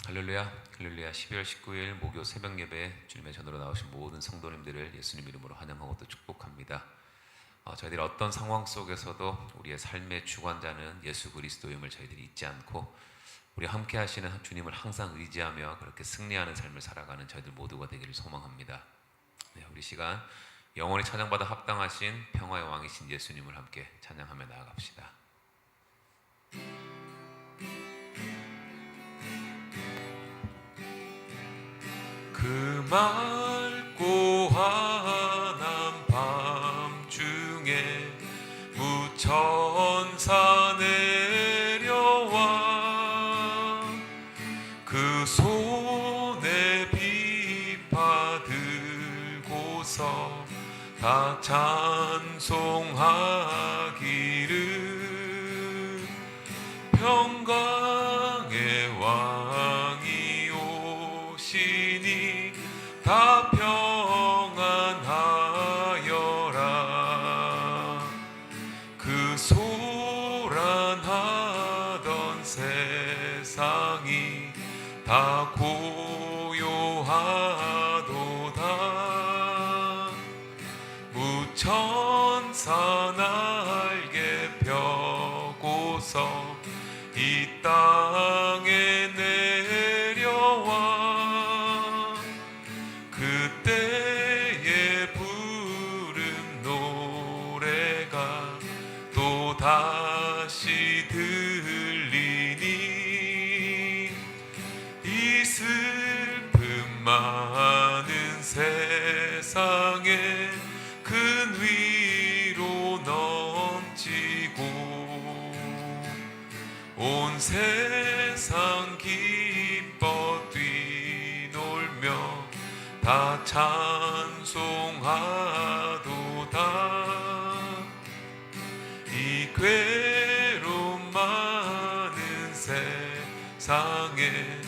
할렐루야, 할렐루야. 12월 19일 목요 새벽 예배에 주님의 전으로 나오신 모든 성도님들을 예수님 이름으로 환영하고 또 축복합니다. 저희들이 어떤 상황 속에서도 우리의 삶의 주관자는 예수 그리스도임을 저희들이 잊지 않고 우리 함께 하시는 주님을 항상 의지하며 그렇게 승리하는 삶을 살아가는 저희들 모두가 되기를 소망합니다. 네, 우리 시간 영원히 찬양받아 합당하신 평화의 왕이신 예수님을 함께 찬양하며 나아갑시다. 그 맑고 환한 밤중에 무천사 내려와 그 손에 비파 들고서 다 찬송하기를 평강의 왕이 오시니 다 평안하여라. 그 소란하던 세상이 다 고요하도다. 무천사 날개 펴고서 이 땅에 내려와 그때에 부른 노래가 또 다시 들리니 이 슬픔 많은 세상에 큰 위로 넘치고 온 세상 기뻐 뛰놀며 다 찬송하도다. 이 괴로움 많은 세상에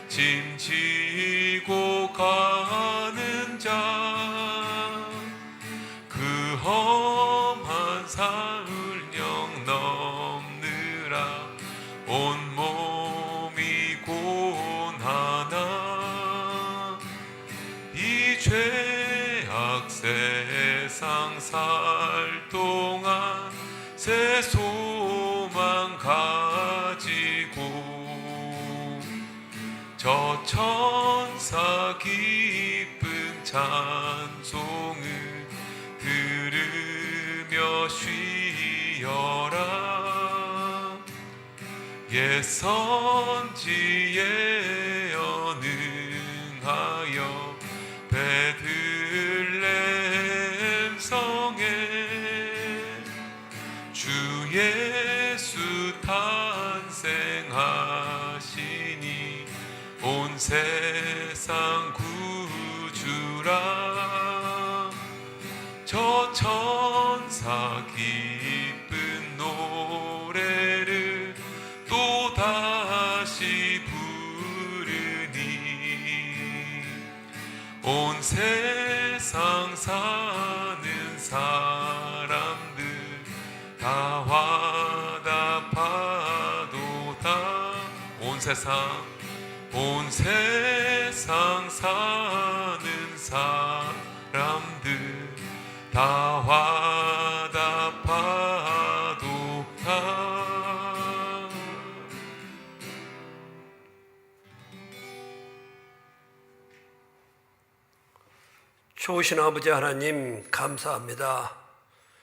짐 지고 가는 자 그 험한 사흘령 넘느라 온몸이 고난하나 이 죄악 세상 살 동안 새 소망 가지고 저 천사 기쁜 찬송을 들으며 쉬어라. 옛 선지에 연응하여 베들레헴 성에 주 예수 탄생하시니 온 세상 구주라. 저 천사 기쁜 노래를 또 다시 부르니 온 세상 사는 사람들 다 화답하도다. 온 세상 사는 사람들 다 화답하도다. 좋으신 아버지 하나님 감사합니다.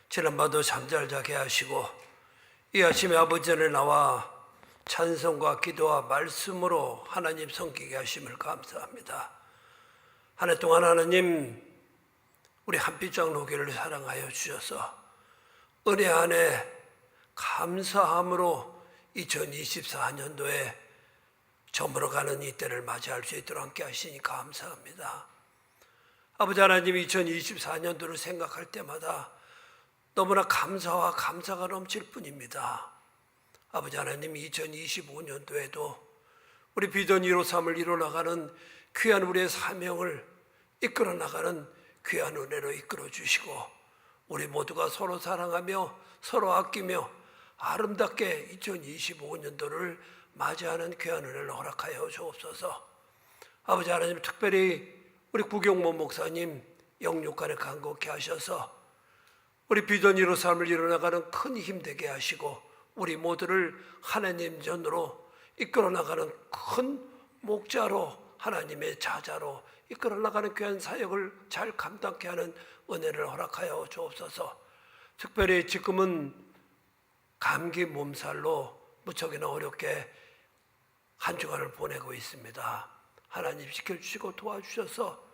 지난밤도 잠잘 자게 하시고 이 아침에 아버지 전에 나와 찬송과 기도와 말씀으로 하나님 섬기게 하심을 감사합니다. 한 해 동안 하나님 우리 한빛장 노교를 사랑하여 주셔서 은혜 안에 감사함으로 2024년도에 저물어가는 이때를 맞이할 수 있도록 함께 하시니 감사합니다. 아버지 하나님 2024년도를 생각할 때마다 너무나 감사와 감사가 넘칠 뿐입니다. 아버지 하나님 2025년도에도 우리 비전 153을 이뤄나가는 귀한 우리의 사명을 이끌어 나가는 귀한 은혜로 이끌어 주시고 우리 모두가 서로 사랑하며 서로 아끼며 아름답게 2025년도를 맞이하는 귀한 은혜를 허락하여 주옵소서. 아버지 하나님, 특별히 우리 구경모 목사님 영육간에 간곡히 하셔서 우리 비전이로 삶을 이뤄나가는 큰 힘 되게 하시고 우리 모두를 하나님 전으로 이끌어 나가는 큰 목자로, 하나님의 자자로 이끌어 나가는 귀한 사역을 잘 감당케 하는 은혜를 허락하여 주옵소서. 특별히 지금은 감기 몸살로 무척이나 어렵게 한 주간을 보내고 있습니다. 하나님 지켜주시고 도와주셔서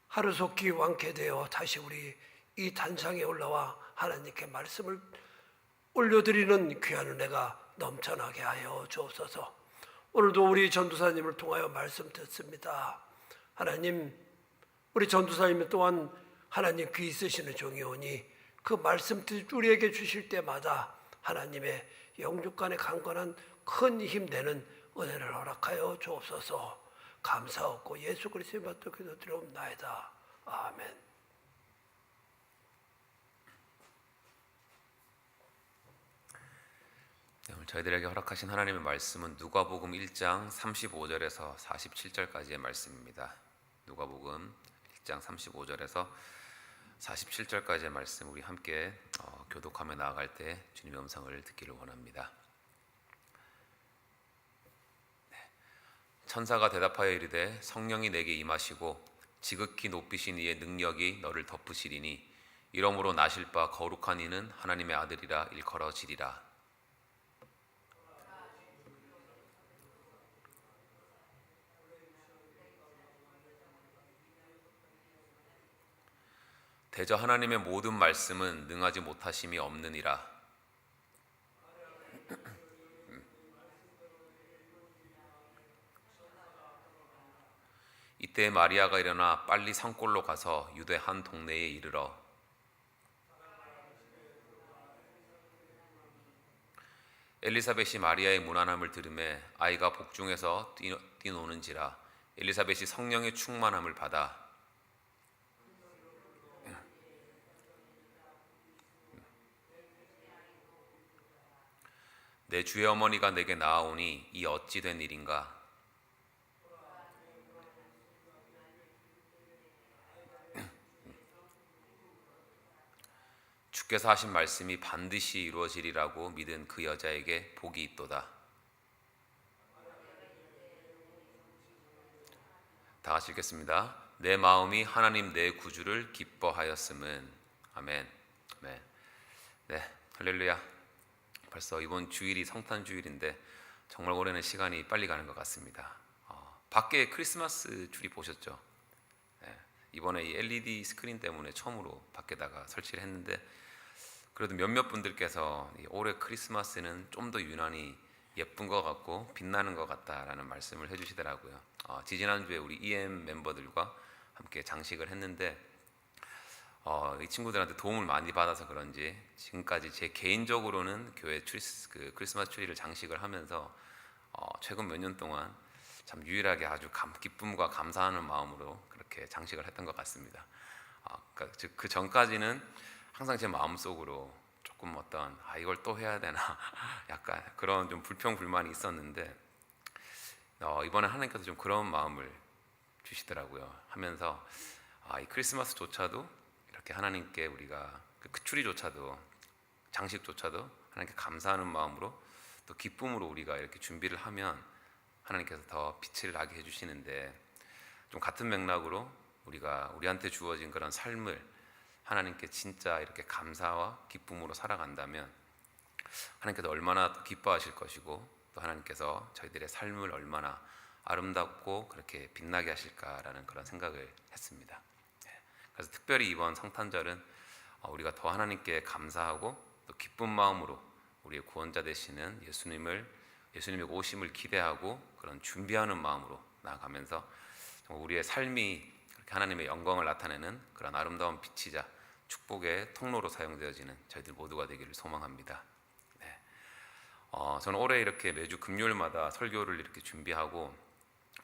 하루속히 완쾌되어 다시 우리 이 단상에 올라와 하나님께 말씀을 올려드리는 귀한 은혜가 넘쳐나게 하여 주옵소서. 오늘도 우리 전도사님을 통하여 말씀 듣습니다. 하나님, 우리 전도사님 또한 하나님 귀 있으시는 종이오니 그 말씀 우리에게 주실 때마다 하나님의 영육간에 강건한 큰 힘 되는 은혜를 허락하여 주옵소서. 감사하고 예수 그리스도의 받들어 기도드리옵나이다. 아멘. 네, 오늘 저희들에게 허락하신 하나님의 말씀은 누가복음 1장 35절에서 47절까지의 말씀입니다. 누가복음 1장 35절에서 47절까지의 말씀, 우리 함께 교독하며 나아갈 때 주님의 음성을 듣기를 원합니다. 천사가 대답하여 이르되 성령이 내게 임하시고 지극히 높이신 이의 능력이 너를 덮으시리니 이러므로 나실 바 거룩한 이는 하나님의 아들이라 일컬어지리라. 대저 하나님의 모든 말씀은 능하지 못하심이 없느니라. 이때 마리아가 일어나 빨리 산골로 가서 유대 한 동네에 이르러 엘리사벳이 마리아의 문안함을 들으매 아이가 복중에서 뛰노는지라. 엘리사벳이 성령의 충만함을 받아 내 주의 어머니가 내게 나아오니 이 어찌 된 일인가? 주께서 하신 말씀이 반드시 이루어지리라고 믿은 그 여자에게 복이 있도다. 다 같이 읽겠습니다. 내 마음이 하나님 내 구주를 기뻐하였음은. 아멘. 아멘. 네, 할렐루야. 벌써 이번 주일이 성탄 주일인데 정말 올해는 시간이 빨리 가는 것 같습니다. 밖에 크리스마스 줄이 보셨죠? 네, 이번에 이 LED 스크린 때문에 처음으로 밖에다가 설치를 했는데 그래도 몇몇 분들께서 올해 크리스마스는 좀 더 유난히 예쁜 것 같고 빛나는 것 같다라는 말씀을 해주시더라고요. 지지난주에 우리 EM 멤버들과 함께 장식을 했는데 이 친구들한테 도움을 많이 받아서 그런지 지금까지 제 개인적으로는 교회 크리스마스 트리를 장식을 하면서 최근 몇 년 동안 참 유일하게 아주 기쁨과 감사하는 마음으로 그렇게 장식을 했던 것 같습니다. 그러니까 그 전까지는 항상 제 마음속으로 조금 어떤 이걸 또 해야 되나 약간 그런 좀 불평불만이 있었는데 이번에 하나님께서 좀 그런 마음을 주시더라고요. 하면서 이 크리스마스조차도 이렇게 하나님께 우리가 그 추리조차도 장식조차도 하나님께 감사하는 마음으로 또 기쁨으로 우리가 이렇게 준비를 하면 하나님께서 더 빛을 나게 해주시는데, 좀 같은 맥락으로 우리가 우리한테 주어진 그런 삶을 하나님께 진짜 이렇게 감사와 기쁨으로 살아간다면 하나님께서 얼마나 기뻐하실 것이고 또 하나님께서 저희들의 삶을 얼마나 아름답고 그렇게 빛나게 하실까라는 그런 생각을 했습니다. 그래서 특별히 이번 성탄절은 우리가 더 하나님께 감사하고 또 기쁜 마음으로 우리의 구원자 되시는 예수님의 오심을 기대하고 그런 준비하는 마음으로 나아가면서 우리의 삶이 그렇게 하나님의 영광을 나타내는 그런 아름다운 빛이자 축복의 통로로 사용되어지는 저희들 모두가 되기를 소망합니다. 네. 저는 올해 이렇게 매주 금요일마다 설교를 이렇게 준비하고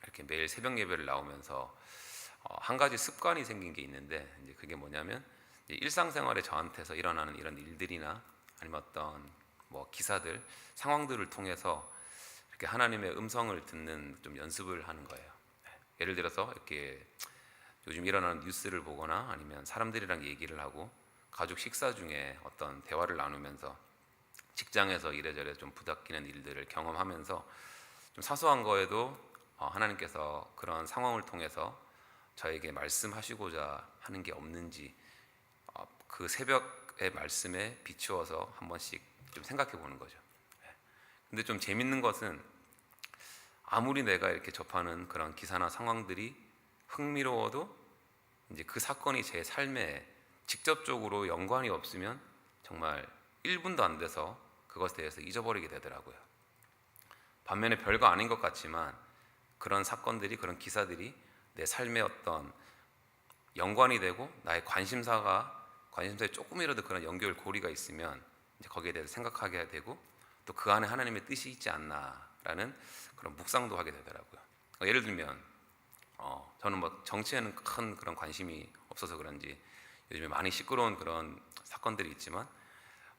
이렇게 매일 새벽 예배를 나오면서 한 가지 습관이 생긴 게 있는데, 이제 그게 뭐냐면 일상생활에 저한테서 일어나는 이런 일들이나 아니면 어떤 기사들, 상황들을 통해서 이렇게 하나님의 음성을 듣는 좀 연습을 하는 거예요. 예를 들어서 이렇게 요즘 일어나는 뉴스를 보거나 아니면 사람들이랑 얘기를 하고 가족 식사 중에 어떤 대화를 나누면서 직장에서 이래저래 좀 부닥치는 일들을 경험하면서 좀 사소한 거에도 하나님께서 그런 상황을 통해서 저에게 말씀하시고자 하는 게 없는지 그 새벽의 말씀에 비추어서 한 번씩 좀 생각해 보는 거죠. 근데 좀 재밌는 것은 아무리 내가 이렇게 접하는 그런 기사나 상황들이 흥미로워도 이제 그 사건이 제 삶에 직접적으로 연관이 없으면 정말 1분도 안 돼서 그것에 대해서 잊어버리게 되더라고요. 반면에 별거 아닌 것 같지만 그런 사건들이, 그런 기사들이 내 삶에 어떤 연관이 되고 나의 관심사에 조금이라도 그런 연결고리가 있으면 이제 거기에 대해서 생각하게 되고 또 그 안에 하나님의 뜻이 있지 않나라는 그런 묵상도 하게 되더라고요. 예를 들면 저는 뭐 정치에는 큰 그런 관심이 없어서 그런지 요즘에 많이 시끄러운 그런 사건들이 있지만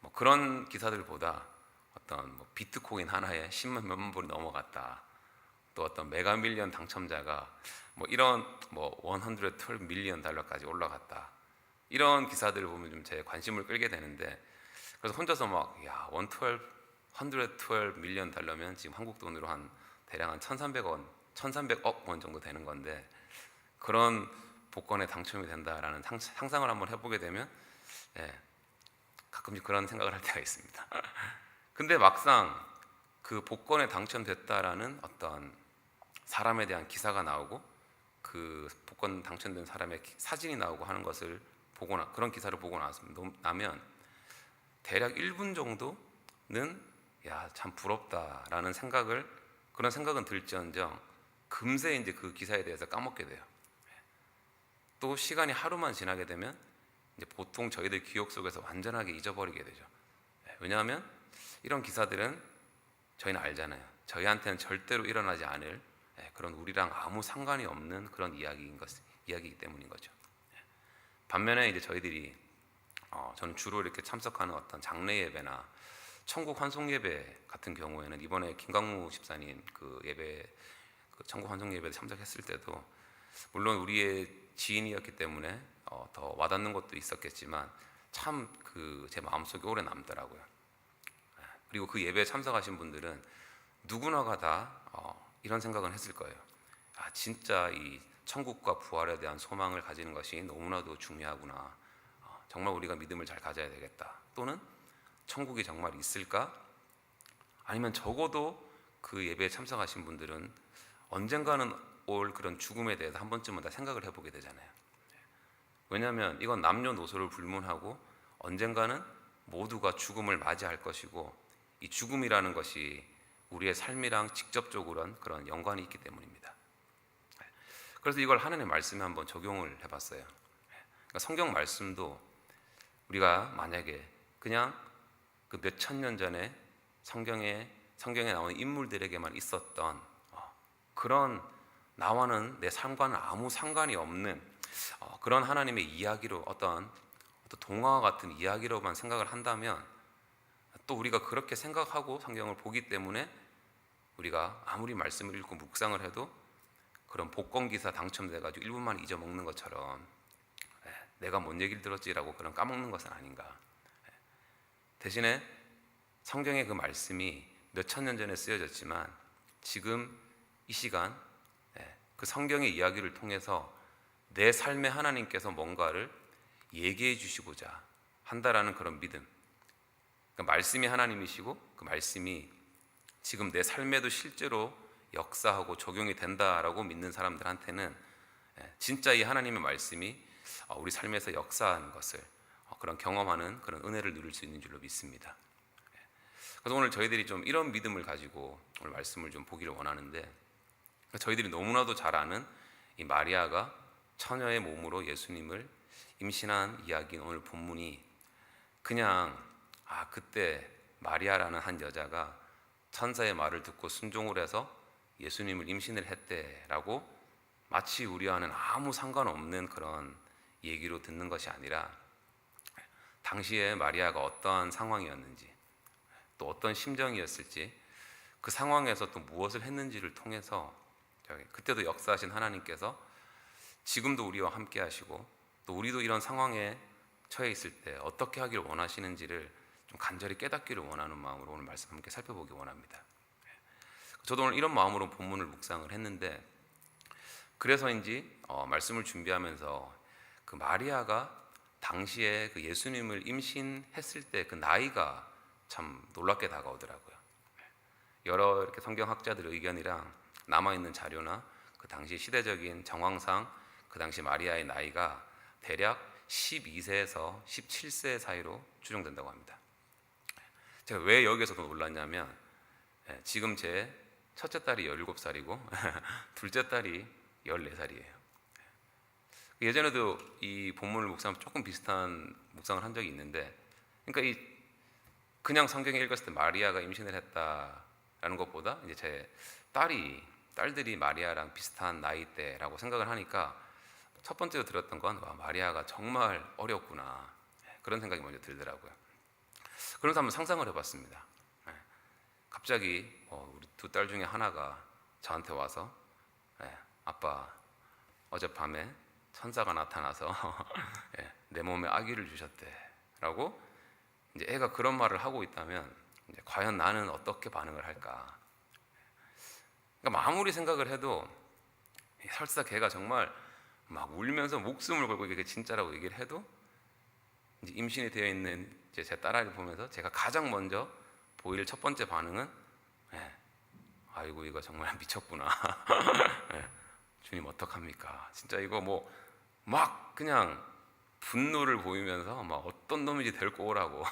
뭐 그런 기사들보다 어떤 뭐 비트코인 하나에 10만 몇만 불이 넘어갔다, 또 어떤 메가밀리언 당첨자가 뭐 이런 뭐 112 밀리언 달러까지 올라갔다, 이런 기사들을 보면 좀 제 관심을 끌게 되는데, 그래서 혼자서 막 112 밀리언 달러면 지금 한국 돈으로 한 대략 한 1,300억 원 정도 되는 건데, 그런 복권에 당첨이 된다라는 상상을 한번 해보게 되면 가끔씩 그런 생각을 할 때가 있습니다. 근데 막상 그 복권에 당첨됐다라는 어떤 사람에 대한 기사가 나오고 그 복권 당첨된 사람의 사진이 나오고 하는 것을 그런 기사를 보고 나면 대략 1분 정도는 참 부럽다라는 그런 생각은 들지언정 금세 이제 그 기사에 대해서 까먹게 돼요. 또 시간이 하루만 지나게 되면 이제 보통 저희들 기억 속에서 완전하게 잊어버리게 되죠. 왜냐하면 이런 기사들은 저희는 알잖아요. 저희한테는 절대로 일어나지 않을 그런 우리랑 아무 상관이 없는 그런 이야기이기 때문인 거죠. 반면에 이제 저는 주로 이렇게 참석하는 어떤 장례 예배나 천국 환송 예배 같은 경우에는 이번에 김강무 집사님 그 천국 환송 예배에 참석했을 때도 물론 우리의 지인이었기 때문에 더 와닿는 것도 있었겠지만 참 제 마음속에 오래 남더라고요. 그리고 그 예배에 참석하신 분들은 누구나가 다 이런 생각은 했을 거예요. 진짜 이 천국과 부활에 대한 소망을 가지는 것이 너무나도 중요하구나. 정말 우리가 믿음을 잘 가져야 되겠다. 또는 천국이 정말 있을까? 아니면 적어도 그 예배에 참석하신 분들은 언젠가는 올 그런 죽음에 대해서 한 번쯤은 다 생각을 해보게 되잖아요. 왜냐하면 이건 남녀노소를 불문하고 언젠가는 모두가 죽음을 맞이할 것이고, 이 죽음이라는 것이 우리의 삶이랑 직접적으로 그런 연관이 있기 때문입니다. 그래서 이걸 하나님의 말씀에 한번 적용을 해봤어요. 그러니까 성경 말씀도 우리가 만약에 그냥 그 몇천 년 전에 성경에 나오는 인물들에게만 있었던 그런 나와는 내 삶과는 아무 상관이 없는 그런 하나님의 이야기로 어떤 동화와 같은 이야기로만 생각을 한다면, 또 우리가 그렇게 생각하고 성경을 보기 때문에 우리가 아무리 말씀을 읽고 묵상을 해도 그런 복권 기사 당첨돼가지고 1분만 잊어먹는 것처럼 내가 뭔 얘기를 들었지라고 그런 까먹는 것은 아닌가. 대신에 성경의 그 말씀이 몇천 년 전에 쓰여졌지만 지금 이 시간 그 성경의 이야기를 통해서 내 삶에 하나님께서 뭔가를 얘기해 주시고자 한다라는 그런 믿음. 그러니까 말씀이 하나님이시고 그 말씀이 지금 내 삶에도 실제로 역사하고 적용이 된다라고 믿는 사람들한테는 진짜 이 하나님의 말씀이 우리 삶에서 역사하는 것을 그런 경험하는 그런 은혜를 누릴 수 있는 줄로 믿습니다. 그래서 오늘 저희들이 좀 이런 믿음을 가지고 오늘 말씀을 좀 보기를 원하는데, 저희들이 너무나도 잘 아는 이 마리아가 처녀의 몸으로 예수님을 임신한 이야기인 오늘 본문이 그냥 그때 마리아라는 한 여자가 천사의 말을 듣고 순종을 해서 예수님을 임신을 했대라고 마치 우리와는 아무 상관없는 그런 얘기로 듣는 것이 아니라, 당시에 마리아가 어떠한 상황이었는지 또 어떤 심정이었을지 그 상황에서 또 무엇을 했는지를 통해서 그때도 역사하신 하나님께서 지금도 우리와 함께 하시고 또 우리도 이런 상황에 처해 있을 때 어떻게 하기를 원하시는지를 좀 간절히 깨닫기를 원하는 마음으로 오늘 말씀 함께 살펴보기 원합니다. 저도 오늘 이런 마음으로 본문을 묵상을 했는데, 그래서인지 말씀을 준비하면서 그 마리아가 당시에 그 예수님을 임신했을 때 그 나이가 참 놀랍게 다가오더라고요. 여러 이렇게 성경학자들의 의견이랑 남아있는 자료나 그 당시 시대적인 정황상 그 당시 마리아의 나이가 대략 12세에서 17세 사이로 추정된다고 합니다. 제가 왜 여기에서 더 놀랐냐면, 지금 제 첫째 딸이 17살이고 둘째 딸이 14살이에요. 예전에도 이 본문을 묵상하면 조금 비슷한 묵상을 한 적이 있는데, 그러니까 그냥 성경에 읽었을 때 마리아가 임신을 했다라는 것보다 이제 제 딸들이 마리아랑 비슷한 나이대라고 생각을 하니까 첫 번째로 들었던 건 마리아가 정말 어렸구나, 그런 생각이 먼저 들더라고요. 그래서 한번 상상을 해봤습니다. 갑자기 우리 두 딸 중에 하나가 저한테 와서 아빠, 어젯밤에 천사가 나타나서 내 몸에 아기를 주셨대 라고 이제 애가 그런 말을 하고 있다면 이제 과연 나는 어떻게 반응을 할까? 그러니까 아무리 생각을 해도 설사 걔가 정말 막 울면서 목숨을 걸고 이게 진짜라고 얘기를 해도 이제 임신이 되어 있는 이제 제 딸아이를 보면서 제가 가장 먼저 보일 첫 번째 반응은 아이고 이거 정말 미쳤구나. 주님 어떡합니까? 진짜 이거 뭐 막 그냥 분노를 보이면서 막 어떤 놈인지 데리고 오라고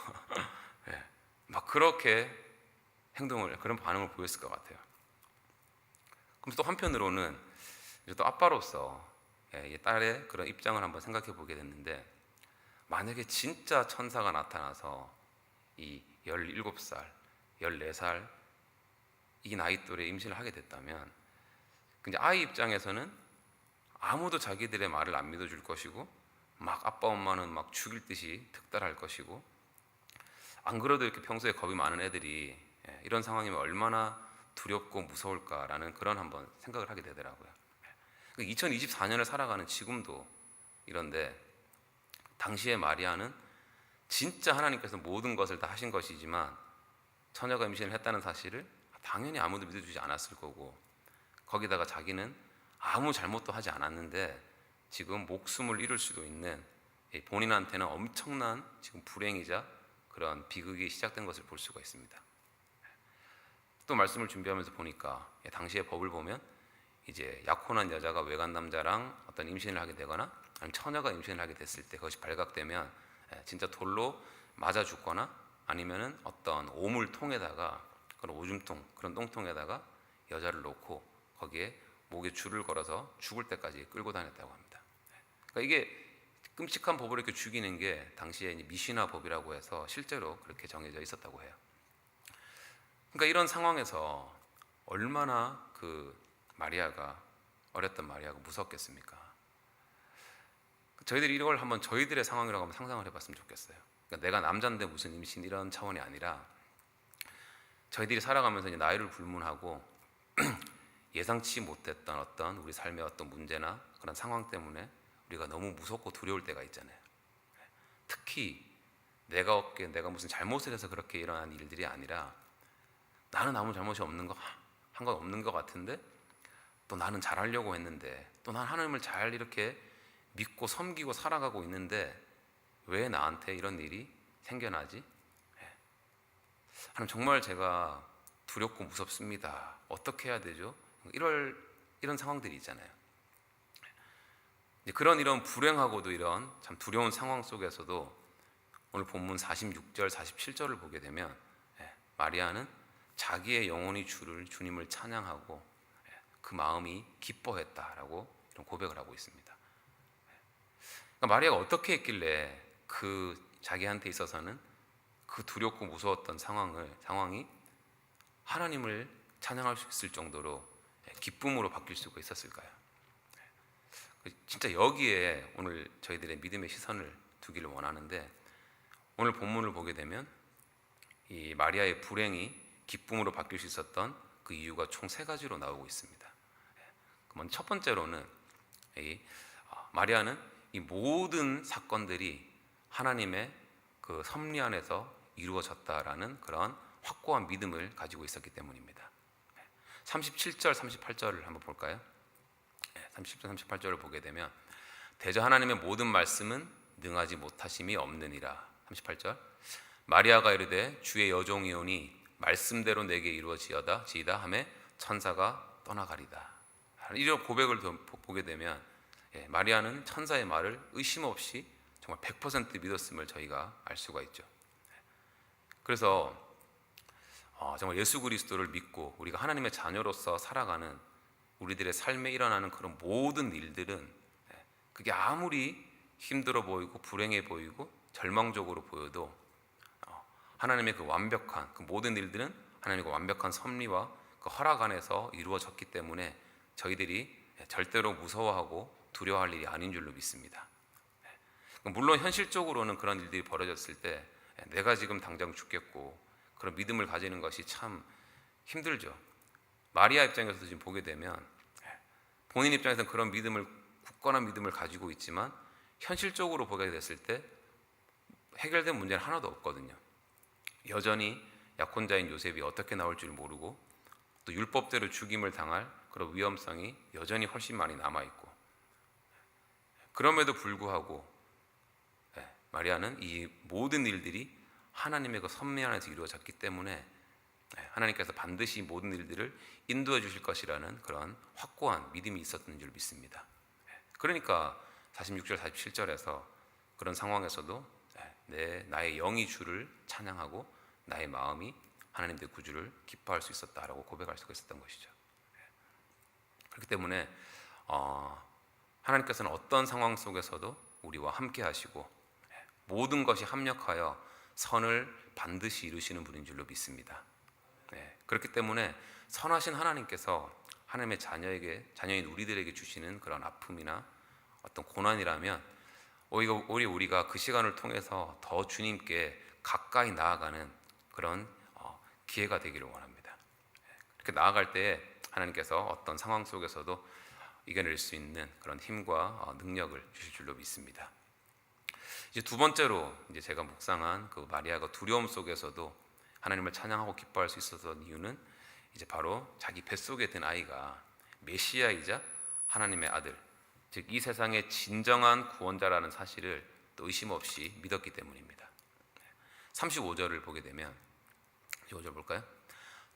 막 그렇게 그런 반응을 보였을 것 같아요. 그럼 또 한편으로는 이제 또 아빠로서 이 딸의 그런 입장을 한번 생각해 보게 됐는데, 만약에 진짜 천사가 나타나서 이 17살, 14살 이 나이 또래 임신을 하게 됐다면, 근데 아이 입장에서는 아무도 자기들의 말을 안 믿어줄 것이고 막 아빠 엄마는 막 죽일 듯이 득달할 것이고, 안 그래도 이렇게 평소에 겁이 많은 애들이 이런 상황이면 얼마나 두렵고 무서울까라는 그런 한번 생각을 하게 되더라고요. 2024년을 살아가는 지금도 이런데, 당시의 마리아는 진짜 하나님께서 모든 것을 다 하신 것이지만 처녀가 임신을 했다는 사실을 당연히 아무도 믿어주지 않았을 거고, 거기다가 자기는 아무 잘못도 하지 않았는데 지금 목숨을 잃을 수도 있는, 본인한테는 엄청난 지금 불행이자 그런 비극이 시작된 것을 볼 수가 있습니다. 또 말씀을 준비하면서 보니까 당시의 법을 보면 이제 약혼한 여자가 외간 남자랑 어떤 임신을 하게 되거나 아니면 처녀가 임신을 하게 됐을 때 그것이 발각되면 진짜 돌로 맞아 죽거나 아니면은 어떤 오물통에다가, 그런 오줌통, 그런 똥통에다가 여자를 놓고 거기에 목에 줄을 걸어서 죽을 때까지 끌고 다녔다고 합니다. 그러니까 이게 끔찍한 법으로 이렇게 죽이는 게 당시에 미시나 법이라고 해서 실제로 그렇게 정해져 있었다고 해요. 그러니까 이런 상황에서 얼마나 그 어렸던 마리아가 무섭겠습니까? 저희들이 이걸 한번 저희들의 상황이라고 한번 상상을 해봤으면 좋겠어요. 그러니까 내가 남자인데 무슨 임신, 이런 차원이 아니라 저희들이 살아가면서 이제 나이를 불문하고 예상치 못했던 어떤 우리 삶의 어떤 문제나 그런 상황 때문에 우리가 너무 무섭고 두려울 때가 있잖아요. 특히 내가 무슨 잘못을 해서 그렇게 일어난 일들이 아니라 나는 아무 잘못이 없는 것 같은데, 또 나는 잘하려고 했는데, 또 난 하나님을 잘 이렇게 믿고 섬기고 살아가고 있는데 왜 나한테 이런 일이 생겨나지? 하나님, 정말 제가 두렵고 무섭습니다. 어떻게 해야 되죠? 이런 상황들이 있잖아요. 이런 불행하고도 이런 참 두려운 상황 속에서도 오늘 본문 46절, 47절을 보게 되면 마리아는 자기의 영혼이 주님을 찬양하고 그 마음이 기뻐했다라고 이런 고백을 하고 있습니다. 그러니까 마리아가 어떻게 했길래 자기한테 있어서는 그 두렵고 무서웠던 상황이 하나님을 찬양할 수 있을 정도로 기쁨으로 바뀔 수가 있었을까요? 진짜 여기에 오늘 저희들의 믿음의 시선을 두기를 원하는데, 오늘 본문을 보게 되면 이 마리아의 불행이 기쁨으로 바뀔 수 있었던 그 이유가 총 3가지로 나오고 있습니다. 먼저 첫 번째로는 마리아는 이 모든 사건들이 하나님의 그 섭리 안에서 이루어졌다라는 그런 확고한 믿음을 가지고 있었기 때문입니다. 37절, 38절을 한번 볼까요? 37절, 38절을 보게 되면 대저 하나님의 모든 말씀은 능하지 못하심이 없느니라. 38절 마리아가 이르되 주의 여종이오니 말씀대로 내게 이루어지이다 하매 천사가 떠나가리다. 이런 고백을 보게 되면 마리아는 천사의 말을 의심 없이 정말 100% 믿었음을 저희가 알 수가 있죠. 그래서 정말 예수 그리스도를 믿고 우리가 하나님의 자녀로서 살아가는 우리들의 삶에 일어나는 그런 모든 일들은 그게 아무리 힘들어 보이고 불행해 보이고 절망적으로 보여도 하나님의 그 완벽한 그 모든 일들은 하나님의 완벽한 섭리와 그 허락 안에서 이루어졌기 때문에 저희들이 절대로 무서워하고 두려워할 일이 아닌 줄로 믿습니다. 물론 현실적으로는 그런 일들이 벌어졌을 때 내가 지금 당장 죽겠고 그런 믿음을 가지는 것이 참 힘들죠. 마리아 입장에서도 지금 보게 되면 본인 입장에서는 그런 믿음을 굳건한 믿음을 가지고 있지만 현실적으로 보게 됐을 때 해결된 문제는 하나도 없거든요. 여전히 약혼자인 요셉이 어떻게 나올 줄 모르고 또 율법대로 죽임을 당할 그런 위험성이 여전히 훨씬 많이 남아있고 그럼에도 불구하고 마리아는 이 모든 일들이 하나님의 그 섭리 안에서 이루어졌기 때문에 하나님께서 반드시 모든 일들을 인도해 주실 것이라는 그런 확고한 믿음이 있었던 줄 믿습니다. 그러니까 46절 47절에서 그런 상황에서도 나의 영이 주를 찬양하고 나의 마음이 하나님 내 구주를 기뻐할 수 있었다라고 고백할 수가 있었던 것이죠. 그렇기 때문에 하나님께서는 어떤 상황 속에서도 우리와 함께 하시고 모든 것이 합력하여 선을 반드시 이루시는 분인 줄로 믿습니다. 그렇기 때문에 선하신 하나님께서 하나님의 자녀인 우리들에게 주시는 그런 아픔이나 어떤 고난이라면 오히려 우리가 그 시간을 통해서 더 주님께 가까이 나아가는 그런 기회가 되기를 원합니다. 그렇게 나아갈 때 하나님께서 어떤 상황 속에서도 이겨낼 수 있는 그런 힘과 능력을 주실 줄로 믿습니다. 이제 두 번째로 이제 제가 묵상한 그 마리아가 두려움 속에서도 하나님을 찬양하고 기뻐할 수 있었던 이유는 이제 바로 자기 뱃속에 든 아이가 메시아이자 하나님의 아들, 즉 이 세상의 진정한 구원자라는 사실을 또 의심 없이 믿었기 때문입니다. 35절을 보게 되면 5절 볼까요?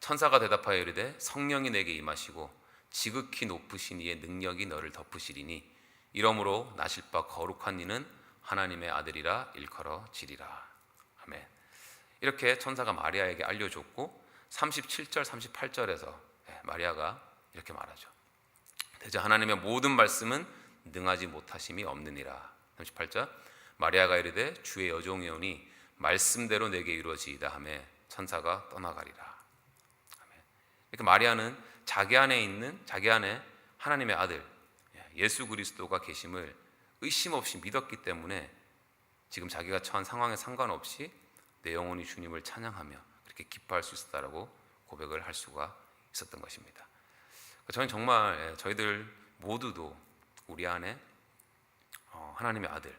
천사가 대답하여 이르되 성령이 내게 임하시고 지극히 높으신 이의 능력이 너를 덮으시리니 이러므로 나실 바 거룩한 이는 하나님의 아들이라 일컬어지리라. 아멘. 이렇게 천사가 마리아에게 알려줬고 37절 38절에서 마리아가 이렇게 말하죠. 대저 하나님의 모든 말씀은 능하지 못하심이 없느니라. 38절 마리아가 이르되 주의 여종이오니 말씀대로 내게 이루어지이다 하매 천사가 떠나가리라. 아멘. 이렇게 마리아는 자기 안에 하나님의 아들 예수 그리스도가 계심을 의심 없이 믿었기 때문에 지금 자기가 처한 상황에 상관없이 내 영혼이 주님을 찬양하며 그렇게 기뻐할 수 있었다라고 고백을 할 수가 있었던 것입니다. 저는 정말 저희들 모두도 우리 안에 하나님의 아들,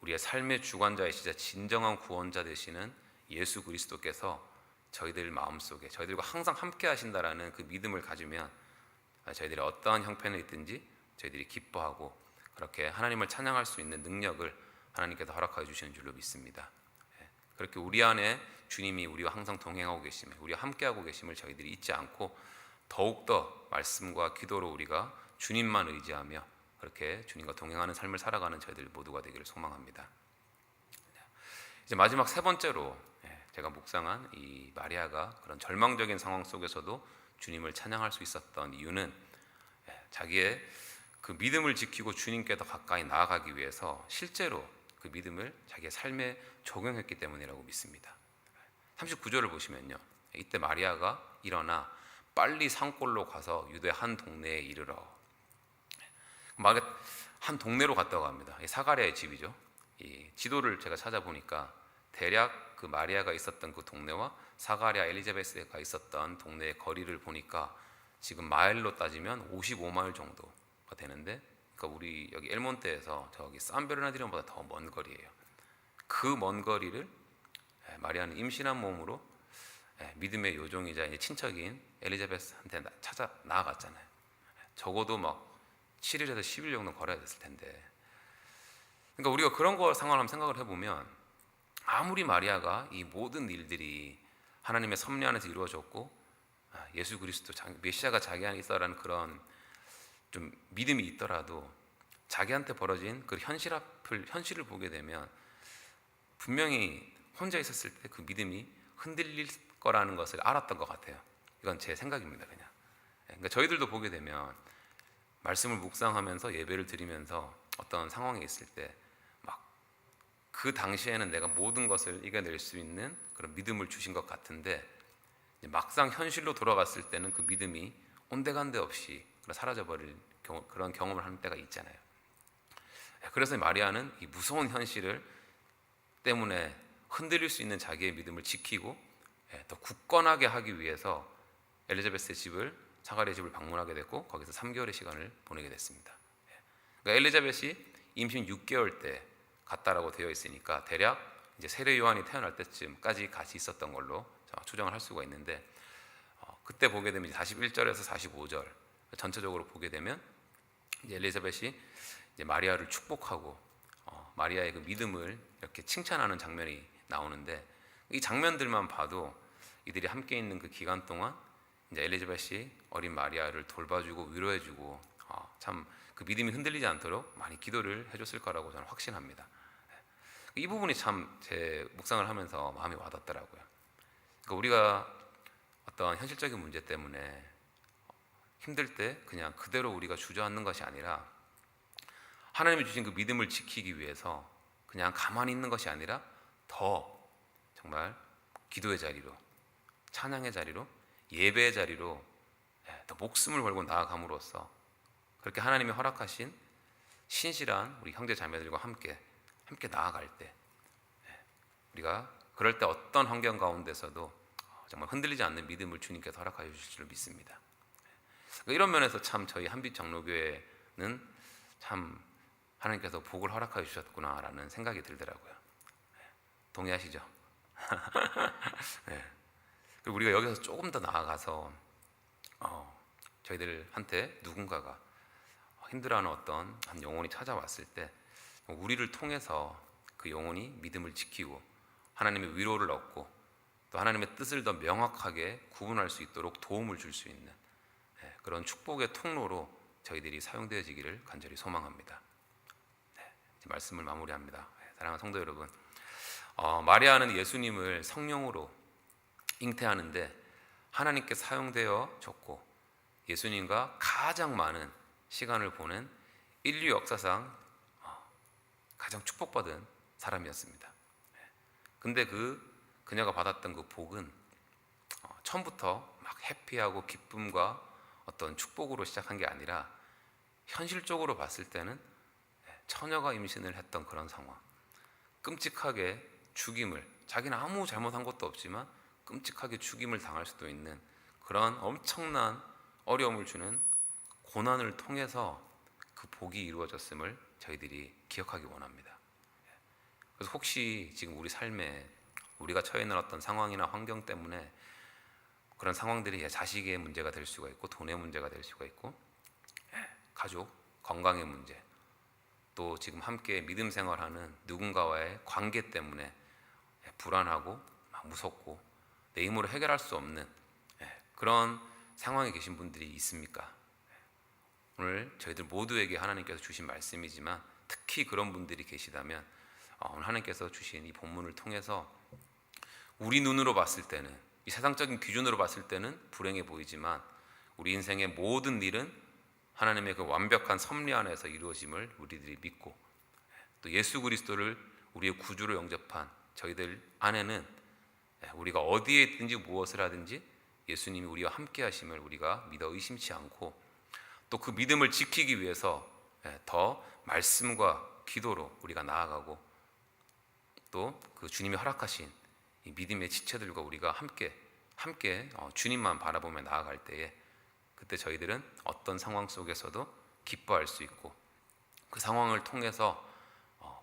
우리의 삶의 주관자이시자 진정한 구원자 되시는 예수 그리스도께서 저희들 마음속에 저희들과 항상 함께 하신다라는 그 믿음을 가지면 저희들이 어떠한 형편에 있든지 저희들이 기뻐하고 그렇게 하나님을 찬양할 수 있는 능력을 하나님께서 허락하여 주시는 줄로 믿습니다. 그렇게 우리 안에 주님이 우리와 항상 동행하고 계심을, 우리와 함께하고 계심을 저희들이 잊지 않고 더욱더 말씀과 기도로 우리가 주님만 의지하며 그렇게 주님과 동행하는 삶을 살아가는 저희들 모두가 되기를 소망합니다. 이제 마지막 세 번째로 제가 묵상한 이 마리아가 그런 절망적인 상황 속에서도 주님을 찬양할 수 있었던 이유는 자기의 그 믿음을 지키고 주님께 더 가까이 나아가기 위해서 실제로 그 믿음을 자기의 삶에 적용했기 때문이라고 믿습니다. 39절을 보시면요, 이때 마리아가 일어나 빨리 산골로 가서 유대 한 동네에 이르러, 한 동네로 갔다고 합니다. 사가랴의 집이죠. 이 지도를 제가 찾아보니까 대략 그 마리아가 있었던 그 동네와 사가랴 엘리자베스가 있었던 동네의 거리를 보니까 지금 마일로 따지면 55마일 정도가 되는데, 그러니까 우리 여기 엘몬테에서 저기 산베르나디노보다 더 먼 거리예요. 그 먼 거리를 마리아는 임신한 몸으로 믿음의 요종이자 이제 친척인 엘리자베스한테 찾아 나아갔잖아요. 적어도 막 7일에서 10일 정도 걸어야 됐을 텐데, 그러니까 우리가 그런 거 상황을 한번 생각을 해보면, 아무리 마리아가 이 모든 일들이 하나님의 섭리 안에서 이루어졌고 예수 그리스도 메시아가 자기 안에 있어라는 그런 좀 믿음이 있더라도 자기한테 벌어진 그 현실을 보게 되면 분명히 혼자 있었을 때 그 믿음이 흔들릴 거라는 것을 알았던 것 같아요. 이건 제 생각입니다. 그냥. 그러니까 저희들도 보게 되면 말씀을 묵상하면서 예배를 드리면서 어떤 상황에 있을 때 막 그 당시에는 내가 모든 것을 이겨낼 수 있는 그런 믿음을 주신 것 같은데, 막상 현실로 돌아갔을 때는 그 믿음이 온데간데 없이 사라져버릴 그런 경험을 하는 때가 있잖아요. 그래서 마리아는 이 무서운 현실을 때문에 흔들릴 수 있는 자기의 믿음을 지키고 더 굳건하게 하기 위해서 엘리자베스의 집을, 사가랴의 집을 방문하게 됐고, 거기서 3개월의 시간을 보내게 됐습니다. 그러니까 엘리자베스이 임신 6개월 때 갔다라고 되어 있으니까 대략 이제 세례 요한이 태어날 때쯤까지 같이 있었던 걸로 추정을 할 수가 있는데, 그때 보게 되면 41절에서 45절 전체적으로 보게 되면 이제 엘리자벳이 이제 마리아를 축복하고 마리아의 그 믿음을 이렇게 칭찬하는 장면이 나오는데, 이 장면들만 봐도 이들이 함께 있는 그 기간 동안 이제 엘리자벳이 어린 마리아를 돌봐주고 위로해주고 참 그 믿음이 흔들리지 않도록 많이 기도를 해줬을 거라고 저는 확신합니다. 이 부분이 참 제 묵상을 하면서 마음이 와닿더라고요. 그러니까 우리가 어떤 현실적인 문제 때문에 힘들 때 그냥 그대로 우리가 주저앉는 것이 아니라, 하나님이 주신 그 믿음을 지키기 위해서 그냥 가만히 있는 것이 아니라 더 정말 기도의 자리로, 찬양의 자리로, 예배의 자리로 더 목숨을 걸고 나아감으로써 그렇게 하나님이 허락하신 신실한 우리 형제 자매들과 함께 나아갈 때, 우리가 그럴 때 어떤 환경 가운데서도 정말 흔들리지 않는 믿음을 주님께서 허락하여 주실 줄 믿습니다. 이런 면에서 참 저희 한빛 장로교회는 참 하나님께서 복을 허락하여 주셨구나라는 생각이 들더라고요. 동의하시죠? 네. 그리고 우리가 여기서 조금 더 나아가서 저희들한테 누군가가 힘들어하는 어떤 한 영혼이 찾아왔을 때 우리를 통해서 그 영혼이 믿음을 지키고 하나님의 위로를 얻고 또 하나님의 뜻을 더 명확하게 구분할 수 있도록 도움을 줄 수 있는 그런 축복의 통로로 저희들이 사용되어지기를 간절히 소망합니다. 이제 말씀을 마무리합니다. 사랑하는 성도 여러분, 마리아는 예수님을 성령으로 잉태하는데 하나님께 사용되어 졌고 예수님과 가장 많은 시간을 보낸 인류 역사상 가장 축복받은 사람이었습니다. 근데 그녀가 받았던 그 복은 처음부터 막 해피하고 기쁨과 어떤 축복으로 시작한 게 아니라 현실적으로 봤을 때는 처녀가 임신을 했던 그런 상황, 끔찍하게 죽임을, 자기는 아무 잘못한 것도 없지만 끔찍하게 죽임을 당할 수도 있는 그런 엄청난 어려움을 주는 고난을 통해서 그 복이 이루어졌음을 저희들이 기억하기 원합니다. 그래서 혹시 지금 우리 삶에 우리가 처해 있는 어떤 상황이나 환경 때문에 그런 상황들이 자식의 문제가 될 수가 있고 돈의 문제가 될 수가 있고 가족, 건강의 문제, 또 지금 함께 믿음 생활하는 누군가와의 관계 때문에 불안하고 무섭고 내 힘으로 해결할 수 없는 그런 상황에 계신 분들이 있습니까? 오늘 저희들 모두에게 하나님께서 주신 말씀이지만 특히 그런 분들이 계시다면 오늘 하나님께서 주신 이 본문을 통해서 우리 눈으로 봤을 때는, 이 세상적인 기준으로 봤을 때는 불행해 보이지만 우리 인생의 모든 일은 하나님의 그 완벽한 섭리 안에서 이루어짐을 우리들이 믿고 또 예수 그리스도를 우리의 구주로 영접한 저희들 안에는 우리가 어디에 있든지 무엇을 하든지 예수님이 우리와 함께 하심을 우리가 믿어 의심치 않고 또 그 믿음을 지키기 위해서 더 말씀과 기도로 우리가 나아가고 또 그 주님이 허락하신 이 믿음의 지체들과 우리가 함께 주님만 바라보며 나아갈 때에 그때 저희들은 어떤 상황 속에서도 기뻐할 수 있고 그 상황을 통해서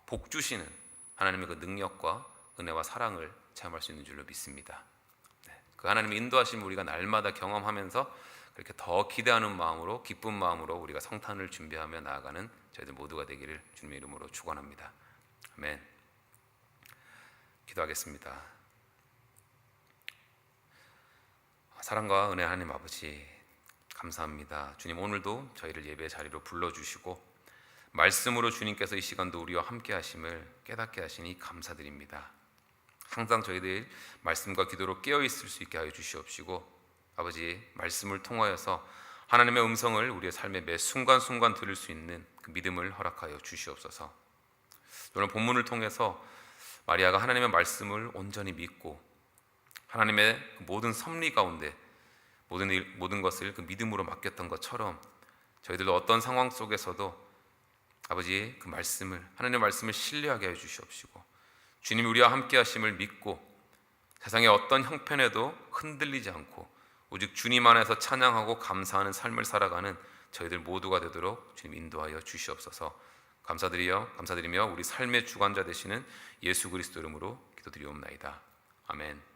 복 주시는 하나님의 그 능력과 은혜와 사랑을 체험할 수 있는 줄로 믿습니다. 그 하나님의 인도하심을 우리가 날마다 경험하면서 그렇게 더 기대하는 마음으로 기쁜 마음으로 우리가 성탄을 준비하며 나아가는 저희들 모두가 되기를 주님의 이름으로 축원합니다. 아멘. 기도하겠습니다. 사랑과 은혜 하나님 아버지 감사합니다. 주님 오늘도 저희를 예배 자리로 불러주시고 말씀으로 주님께서 이 시간도 우리와 함께 하심을 깨닫게 하시니 감사드립니다. 항상 저희들 말씀과 기도로 깨어있을 수 있게 하여 주시옵시고 아버지 말씀을 통하여서 하나님의 음성을 우리의 삶의 매 순간순간 들을 수 있는 그 믿음을 허락하여 주시옵소서. 오늘 본문을 통해서 마리아가 하나님의 말씀을 온전히 믿고 하나님의 모든 섭리 가운데 모든 것을 그 믿음으로 맡겼던 것처럼 저희들도 어떤 상황 속에서도 아버지 그 말씀을 하나님의 말씀을 신뢰하게 해 주시옵시고 주님이 우리와 함께 하심을 믿고 세상의 어떤 형편에도 흔들리지 않고 오직 주님 안에서 찬양하고 감사하는 삶을 살아가는 저희들 모두가 되도록 주님 인도하여 주시옵소서. 감사드리며 우리 삶의 주관자 되시는 예수 그리스도 이름으로 기도드리옵나이다. 아멘.